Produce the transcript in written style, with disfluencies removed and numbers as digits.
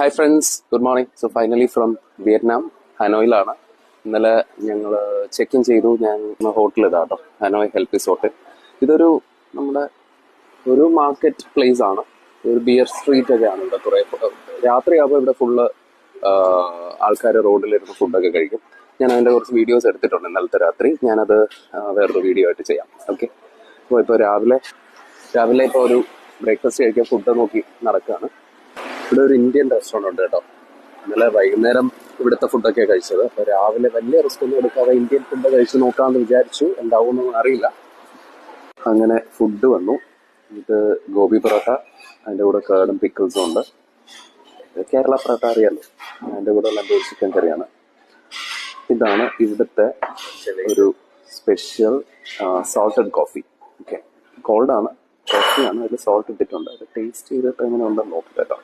Hi friends, good morning. So finally from Vietnam, ഹനോയിലാണ്. ഇന്നലെ ഞങ്ങൾ ചെക്ക് ഇൻ ചെയ്തു. ഞാൻ ഹോട്ടൽ ഇതാട്ടോ, ഹനോയ് ഹെൽപ്പീസ് ഹോട്ടൽ. ഇതൊരു നമ്മുടെ ഒരു മാർക്കറ്റ് പ്ലേസ് ആണ്. ഒരു ബിയർ സ്ട്രീറ്റ് ഒക്കെ ആണ് ഇവിടെ. കുറേ രാത്രിയാകുമ്പോൾ ഇവിടെ ഫുള്ള് ആൾക്കാർ റോഡിലിരുന്ന് ഫുഡൊക്കെ കഴിക്കും. ഞാൻ അതിൻ്റെ കുറച്ച് വീഡിയോസ് എടുത്തിട്ടുണ്ട് ഇന്നലത്തെ രാത്രി. ഞാനത് വേറൊരു വീഡിയോ ആയിട്ട് ചെയ്യാം. ഓക്കെ. അപ്പോൾ ഇപ്പോൾ രാവിലെ ഇപ്പോൾ ഒരു ബ്രേക്ക്ഫാസ്റ്റ് കഴിക്കാൻ ഫുഡ് നോക്കി നടക്കുകയാണ്. ഇവിടെ ഒരു ഇന്ത്യൻ റെസ്റ്റോറൻറ്റ് ഉണ്ട് കേട്ടോ. ഇന്നലെ വൈകുന്നേരം ഇവിടുത്തെ ഫുഡൊക്കെ കഴിച്ചത്. അപ്പോൾ രാവിലെ വലിയ റിസ്ക് ഒന്നും എടുക്കാതെ ഇന്ത്യൻ ഫുഡ് കഴിച്ച് നോക്കാമെന്ന് വിചാരിച്ചു. എന്താവുമെന്നൊന്നും അറിയില്ല. അങ്ങനെ ഫുഡ് വന്നു. ഇത് ഗോബി പൊറോട്ട, അതിൻ്റെ കൂടെ കേടും പിക്കിൾസും ഉണ്ട്. കേരള പൊറോട്ട അറിയാമല്ലോ, അതിൻ്റെ കൂടെ നല്ല ഒരു ചിക്കൻ കറിയാണ്. ഇതാണ് ഇവിടുത്തെ ഒരു സ്പെഷ്യൽ സോൾട്ടഡ് കോഫി. ഓക്കെ, കോൾഡാണ്, കോഫിയാണ്, അതിൽ സോൾട്ട് ഇട്ടിട്ടുണ്ട്. അത് ടേസ്റ്റ് ചെയ്തിട്ട് എങ്ങനെ ഉണ്ടെന്ന് നോക്കില്ല കേട്ടോ.